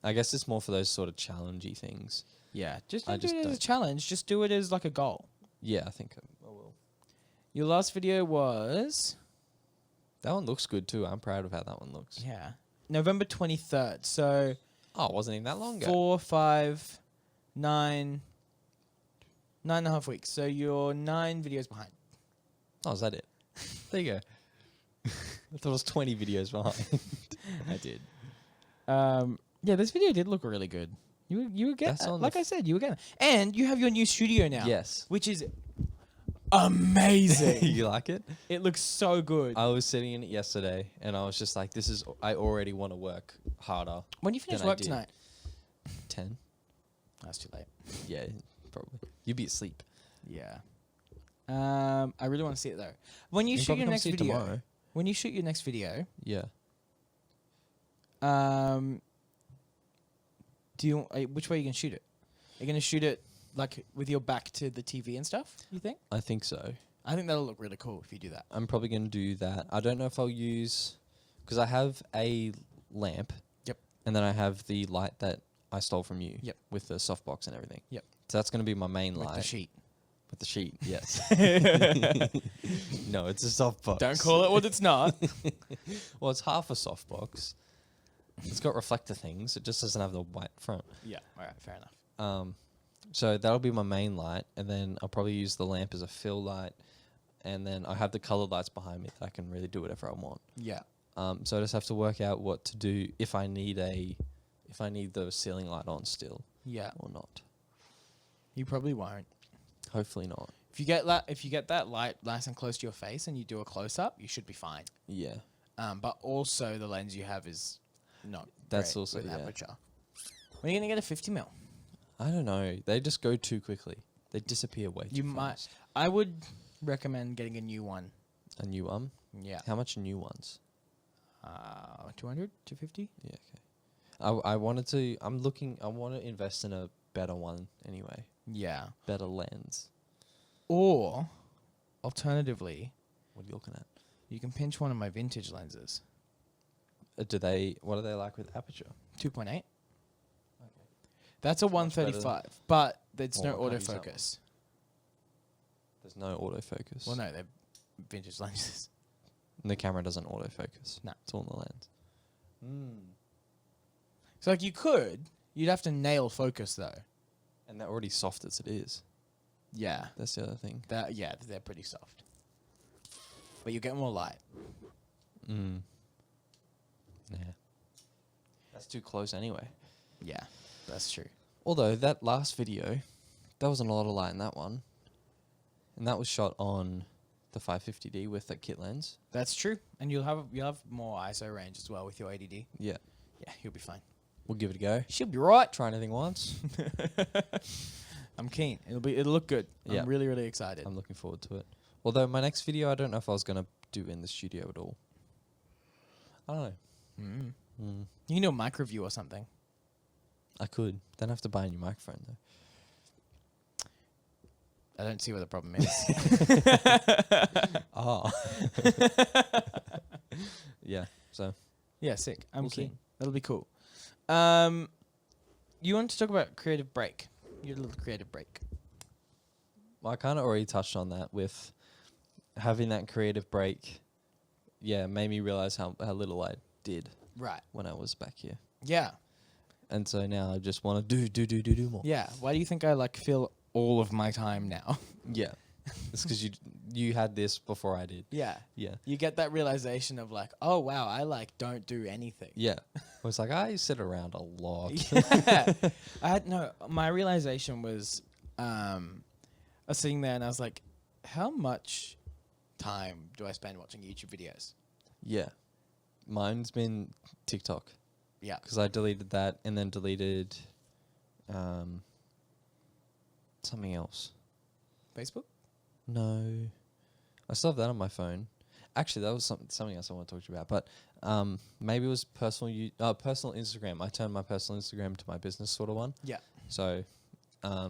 A: I guess it's more for those sort of challengey things.
B: Yeah, just
A: I
B: don't do
A: just
B: it as a
A: don't.
B: challenge. Just do it as like a goal.
A: Yeah, I think I will.
B: Your last video was
A: That one looks good too. I'm proud of how that one looks.
B: November 23rd. So
A: Oh, it wasn't even that long ago.
B: 4, 5, 9, 9.5 weeks. So you're 9 videos behind.
A: Oh, is that it? There you go. I thought it was 20 videos behind.
B: I did. Yeah, this video did look really good. You were getting,
A: That's on
B: like
A: the
B: I said, you were getting, and you have your new studio now.
A: Yes.
B: which is amazing.
A: You like it?
B: It looks so good.
A: I was sitting in it yesterday, and I was just like, I already want to work harder.
B: When you finish
A: than I
B: work
A: did.
B: tonight?
A: 10?
B: That's too late.
A: Yeah, probably. You'd be asleep.
B: Yeah. I really want to see it though. When you
A: can
B: shoot
A: probably
B: your
A: come
B: next
A: see it
B: video,
A: tomorrow.
B: when you shoot your next video,
A: Yeah.
B: which way are you gonna shoot it? Are you gonna shoot it like with your back to the TV and stuff? You think?
A: I think so.
B: I think that'll look really cool if you do that.
A: I'm probably going to do that. I don't know if I'll use... Because I have a lamp.
B: Yep.
A: And then I have the light that I stole from you.
B: Yep.
A: With the softbox and everything.
B: Yep.
A: So that's going to be my main
B: With
A: light.
B: the sheet.
A: With the sheet, yes. No, it's a softbox.
B: Don't call it what it's not.
A: Well, it's half a softbox. It's got reflector things. It just doesn't have the white front.
B: Yeah. All right. Fair enough.
A: So that'll be my main light, and then I'll probably use the lamp as a fill light, and then I have the colored lights behind me that I can really do whatever I want.
B: Yeah.
A: So I just have to work out what to do if I need the ceiling light on still
B: Yeah.
A: or not.
B: You probably won't.
A: Hopefully not.
B: If you get that light nice and close to your face and you do a close up, you should be fine.
A: Yeah.
B: But also the lens you have is not.
A: That's
B: great
A: also,
B: with
A: yeah.
B: aperture. When are you gonna get a 50mm?
A: I don't know. They just go too quickly. They disappear way
B: You
A: too
B: might.
A: fast.
B: I would recommend getting a new one.
A: A new one?
B: Yeah.
A: How much are new ones?
B: 200, 250.
A: Yeah, okay. I want to invest in a better one anyway.
B: Yeah.
A: Better lens.
B: Or, alternatively,
A: What are you looking at?
B: you can pinch one of my vintage lenses.
A: What are they like with aperture?
B: 2.8.
A: Okay.
B: That's a
A: much better
B: 135, but there's
A: Well,
B: no
A: I can't use that
B: autofocus.
A: There's no autofocus.
B: Well, no, they're vintage lenses.
A: And the camera doesn't autofocus.
B: No.
A: It's all in the lens.
B: So, like, you'd have to nail focus, though.
A: And they're already soft as it is.
B: Yeah.
A: That's the other thing.
B: They're pretty soft. But you get more light.
A: Yeah. That's too close anyway.
B: Yeah, that's true.
A: Although that last video, there wasn't a lot of light in that one. And that was shot on the 550D with that kit lens.
B: That's true. And you'll have more ISO range as well with your ADD.
A: Yeah.
B: Yeah, you'll be fine.
A: We'll give it a go.
B: She'll be right.
A: Try anything once.
B: I'm keen. It'll look good.
A: Yeah.
B: I'm really, really excited.
A: I'm looking forward to it. Although my next video, I don't know if I was going to do in the studio at all. I don't know.
B: You can do a mic review or something.
A: I could. Then I have to buy a new microphone, though.
B: I don't see what the problem is.
A: Yeah, so.
B: Yeah, sick. I'm
A: We'll see.
B: keen. That'll be cool. You want to talk about creative break? Your little creative break.
A: Well, I kind of already touched on that with having that creative break. Yeah, made me realize how little I did
B: Right.
A: when I was back here.
B: Yeah.
A: And so now I just want to do more.
B: Yeah. Why do you think I fill all of my time now?
A: Yeah. It's because you had this before I did.
B: Yeah.
A: Yeah.
B: You get that realization of oh wow, I don't do anything.
A: Yeah. Well, it's like I sit around a lot.
B: Yeah. My realization was I was sitting there and I was like, how much time do I spend watching YouTube videos?
A: Yeah. Mine's been TikTok.
B: Yeah.
A: Because I deleted that and then deleted something else.
B: Facebook?
A: No. I still have that on my phone. Actually, that was something else I want to talk to you about. But maybe it was personal Instagram. I turned my personal Instagram to my business sort of one.
B: Yeah.
A: So, I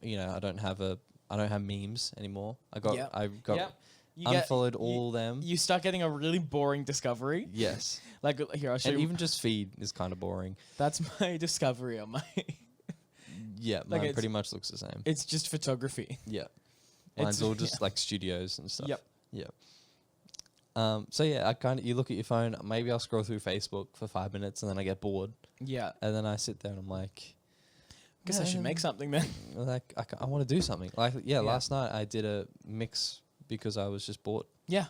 A: don't have memes anymore. I got unfollowed all them.
B: You start getting a really boring discovery.
A: Yes.
B: Here, I'll show
A: And
B: you.
A: even just feed is kind of boring.
B: That's my discovery on my...
A: Yeah, mine pretty much looks the same.
B: It's just photography.
A: Yeah. Mine's all just like studios and stuff.
B: Yep.
A: Yeah. So yeah, you look at your phone, maybe I'll scroll through Facebook for 5 minutes and then I get bored.
B: Yeah.
A: And then I sit there and I'm like,
B: guess I should make something then.
A: Like I want to do something. Last night I did a mix because I was just bored.
B: Yeah.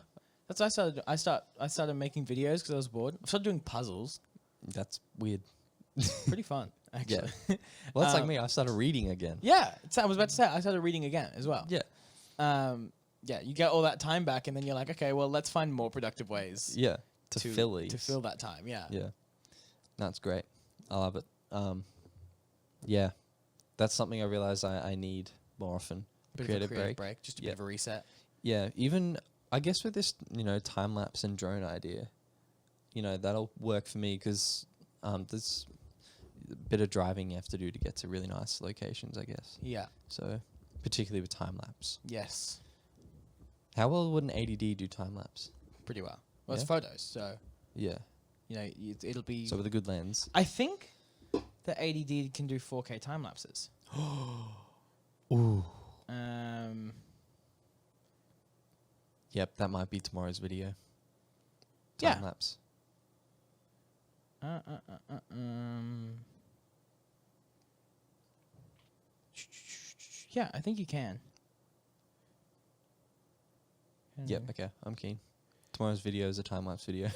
B: That's what I started. I started making videos because I was bored. I started doing puzzles.
A: That's weird.
B: Pretty fun, actually.
A: Yeah. Well, that's like me. I started reading again.
B: Yeah. I was about to say, I started reading again as well.
A: Yeah.
B: Yeah, you get all that time back and then you're like, okay, well, let's find more productive ways.
A: Yeah. To fill
B: that time, yeah.
A: Yeah. That's great. I love it. Yeah. That's something I realize I need more often.
B: Bit of a creative break. Just a bit of a reset.
A: Yeah. Even, I guess with this, time lapse and drone idea, that'll work for me because there's a bit of driving you have to do to get to really nice locations, I guess.
B: Yeah.
A: So, particularly with time lapse.
B: Yes.
A: How well would an ADD do time lapse?
B: Pretty well. Well, it's photos, so
A: yeah,
B: it'll be.
A: So with a good lens.
B: I think the ADD can do 4K time lapses.
A: Ooh. Yep, that might be tomorrow's video. Time lapse.
B: Yeah, I think you can.
A: Yep, okay, I'm keen. Tomorrow's video is a time-lapse video.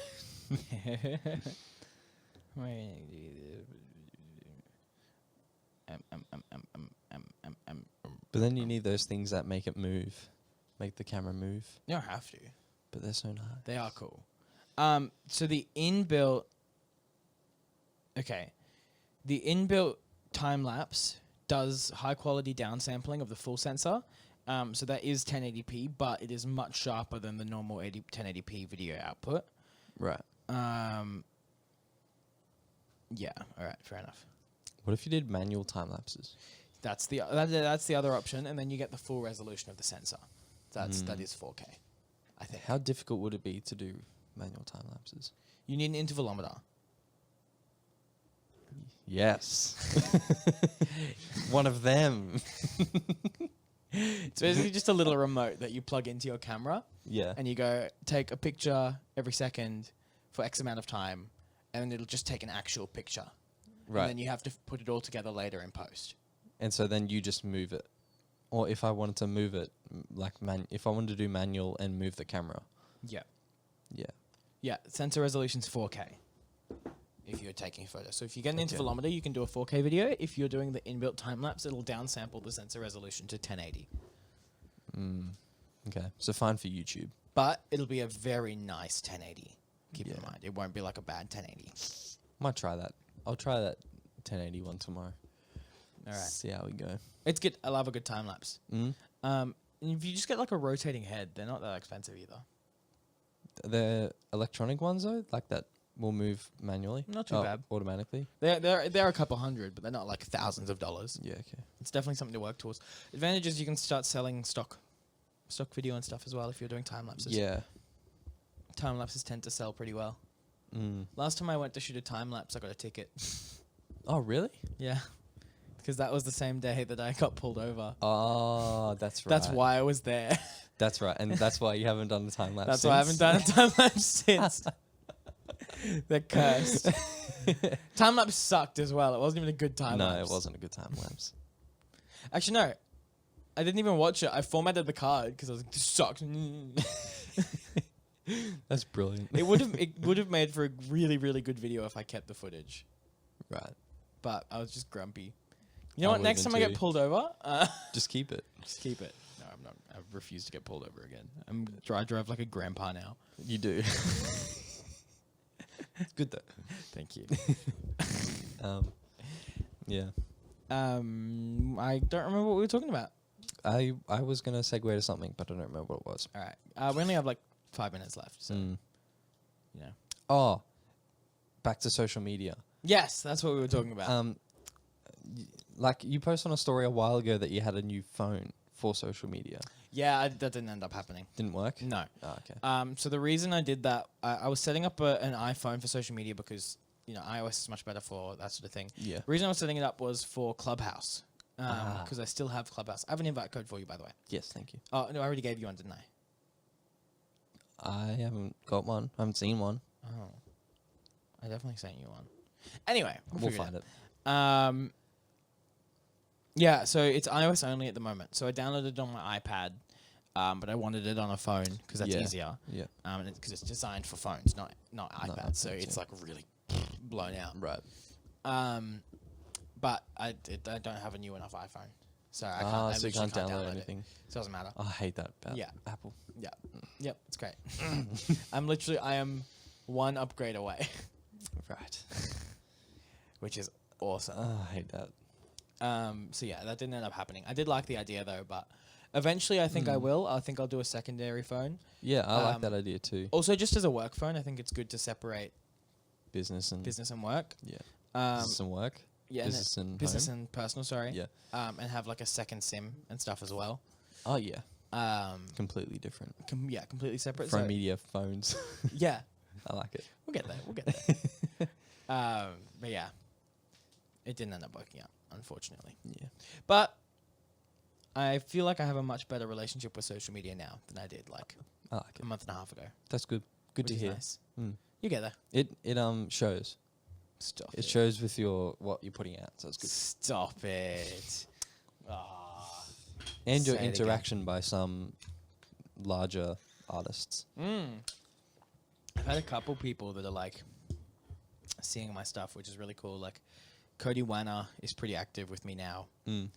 A: But then you need those things that make it move. Make the camera move.
B: You don't have to.
A: But they're so nice.
B: They are cool. So the inbuilt time-lapse does high-quality downsampling of the full sensor. So that is 1080p, but it is much sharper than the normal 1080p video output.
A: Right.
B: Yeah. All right. Fair enough.
A: What if you did manual time lapses?
B: That's the other option, and then you get the full resolution of the sensor. That is 4K. I think.
A: How difficult would it be to do manual time lapses?
B: You need an intervalometer.
A: Yes. One of them.
B: It's basically just a little remote that you plug into your camera.
A: Yeah.
B: And you go take a picture every second for X amount of time, and then it'll just take an actual picture. Right. And then you have to put it all together later in post.
A: And so then you just move it. Or if I wanted to move it, if I wanted to do manual and move the camera.
B: Yeah.
A: Yeah.
B: Yeah, sensor resolution's 4K if you're taking photos. So if you get an intervalometer, you can do a 4K video. If you're doing the inbuilt time-lapse, it'll downsample the sensor resolution to 1080.
A: Okay, so fine for YouTube.
B: But it'll be a very nice 1080. Keep in mind, it won't be like a bad 1080.
A: Might try that. I'll try that 1080 one tomorrow.
B: All right.
A: See how we go.
B: It's good. I love a good time lapse.
A: Mm.
B: And if you just get like a rotating head, they're not that expensive either.
A: The electronic ones though, like that will move manually.
B: Not too bad.
A: Automatically.
B: They're a couple hundred, but they're not like thousands of dollars.
A: Yeah, okay.
B: It's definitely something to work towards. Advantage is you can start selling stock video and stuff as well if you're doing time lapses.
A: Yeah.
B: Time lapses tend to sell pretty well.
A: Mm.
B: Last time I went to shoot a time lapse, I got a ticket.
A: Oh, really?
B: Yeah. Because that was the same day that I got pulled over.
A: Oh, that's right.
B: That's why I was there.
A: That's right. And that's why you haven't done the time lapse
B: That's
A: since.
B: why I haven't done a time lapse since. They're cursed. Time lapse sucked as well. It wasn't even a good time lapse.
A: No, it wasn't a good time lapse.
B: Actually, no. I didn't even watch it. I formatted the card because I was like, this sucks.
A: That's brilliant.
B: It would have made for a really, really good video if I kept the footage.
A: Right.
B: But I was just grumpy. You know
A: I
B: what? Next
A: would've
B: time I
A: been
B: get
A: too.
B: pulled over,
A: Just keep it.
B: just keep it. No, I'm not. I refuse to get pulled over again. I drive like a grandpa now.
A: You do. Good though.
B: Thank you.
A: Yeah.
B: I don't remember what we were talking about.
A: I was gonna segue to something, but I don't remember what it was.
B: All right. We only have like 5 minutes left, so
A: Mm.
B: you know.
A: Oh, back to social media.
B: Yes, that's what we were talking about.
A: Like you posted on a story a while ago that you had a new phone for social media.
B: Yeah, that didn't end up happening.
A: Didn't work?
B: No.
A: Oh, okay.
B: So the reason I did that, I was setting up an iPhone for social media because iOS is much better for that sort of thing.
A: Yeah.
B: The reason I was setting it up was for Clubhouse because I still have Clubhouse. I have an invite code for you, by the way.
A: Yes, thank you.
B: Oh no, I already gave you one, didn't I?
A: I haven't got one. I haven't seen one.
B: Oh, I definitely sent you one. Anyway,
A: We'll find it.
B: Yeah, so it's iOS only at the moment. So I downloaded it on my iPad, but I wanted it on a phone because that's easier.
A: Yeah.
B: Because it's designed for phones, not iPads. So
A: iPads,
B: it's like really blown out.
A: Right.
B: But I don't have a new enough iPhone, so I can't.
A: So you
B: literally
A: can't download anything.
B: It. So it doesn't matter.
A: Oh, I hate that about
B: Yeah.
A: Apple.
B: Yeah. Yep. It's great. I am one upgrade away,
A: Right.
B: which is awesome.
A: Oh, I hate that.
B: So yeah, that didn't end up happening. I did like the idea though, but eventually I think I will. I think I'll do a secondary phone.
A: Yeah, I like that idea too.
B: Also, just as a work phone, I think it's good to separate
A: Business and
B: work.
A: Yeah.
B: Um,
A: Business and work.
B: yeah,
A: Business and
B: business
A: home.
B: and personal. Sorry.
A: Yeah.
B: And have like a second SIM and stuff as well.
A: Oh yeah.
B: Completely
A: Completely different.
B: completely separate.
A: Froe
B: So,
A: Media phones.
B: yeah,
A: I like it.
B: we'll get there. We'll get there. But yeah, it didn't end up working out, unfortunately.
A: Yeah.
B: But I feel like I have a much better relationship with social media now than I did like
A: I like
B: a
A: it.
B: month and a half ago.
A: That's good. Good
B: which
A: to
B: is
A: hear.
B: Nice.
A: Mm.
B: You get there.
A: It shows.
B: Stop
A: It shows with what you're putting out, so it's good.
B: Stop it. Ah.
A: And your
B: Say it again.
A: interaction by some larger artists.
B: I've had a couple people that are like seeing my stuff, which is really cool. Like Cody Wanner is pretty active with me now.
A: Mm.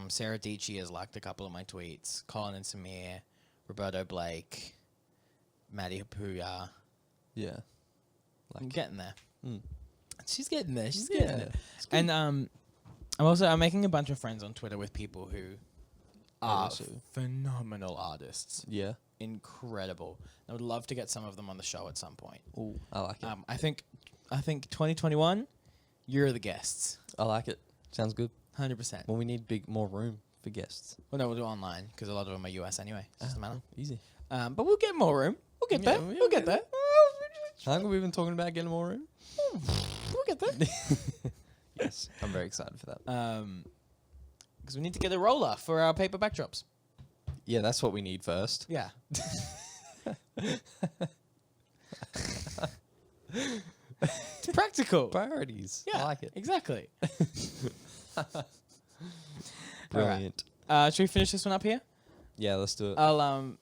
B: Sarah Dici has liked a couple of my tweets. Colin and Samir, Roberto Blake, Maddie Hapuya.
A: Yeah.
B: I'm getting there.
A: Mm.
B: She's getting there. She's
A: Yeah,
B: getting there.
A: it's good.
B: And I'm making a bunch of friends on Twitter with people who are
A: also-
B: phenomenal artists.
A: Yeah.
B: Incredible. I would love to get some of them on the show at some point.
A: Ooh, I like it.
B: I think 2021, you're the guests.
A: I like it. Sounds good.
B: 100%.
A: Well, we need more room for guests.
B: Well, no, we'll do online because a lot of them are US anyway. Doesn't matter.
A: Easy.
B: But we'll get more room. We'll get there. We'll get there.
A: How long have we been talking about getting more room?
B: We'll get there.
A: Yes, I'm very excited for that.
B: Because we need to get a roller for our paper backdrops.
A: Yeah, that's what we need first.
B: Yeah. It's practical.
A: Priorities.
B: Yeah,
A: I like it.
B: Exactly.
A: Brilliant.
B: Should we finish this one up here?
A: Yeah, let's do it.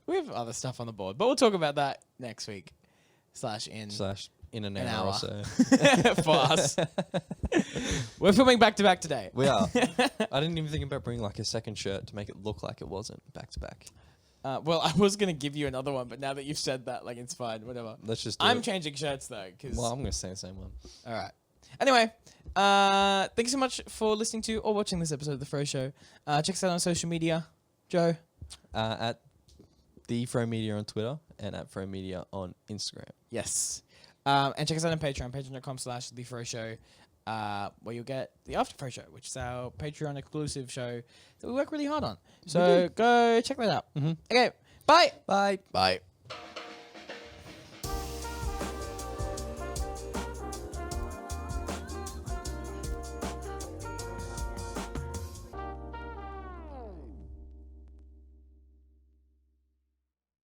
B: We have other stuff on the board, but we'll talk about that next week.
A: In an
B: an
A: hour
B: hour.
A: or so.
B: For us. We're filming back to back today.
A: We are. I didn't even think about bringing like a second shirt to make it look like it wasn't back to back.
B: Well, I was going to give you another one, but now that you've said that, like, it's fine, whatever.
A: Let's just do
B: I'm
A: it.
B: changing shirts, though.
A: Well, I'm going to say the same one.
B: All right. Anyway, thank you so much for listening to or watching this episode of The Froe Show. Check us out on social media. Joe?
A: At the Froe Media on Twitter and at Froe Media on Instagram.
B: Yes. And check us out on Patreon, patreon.com/The Froe Show, where you'll get the After Froe Show, which is our Patreon exclusive show that we work really hard on. So go check that out. Okay, bye.
A: Bye.
B: Bye.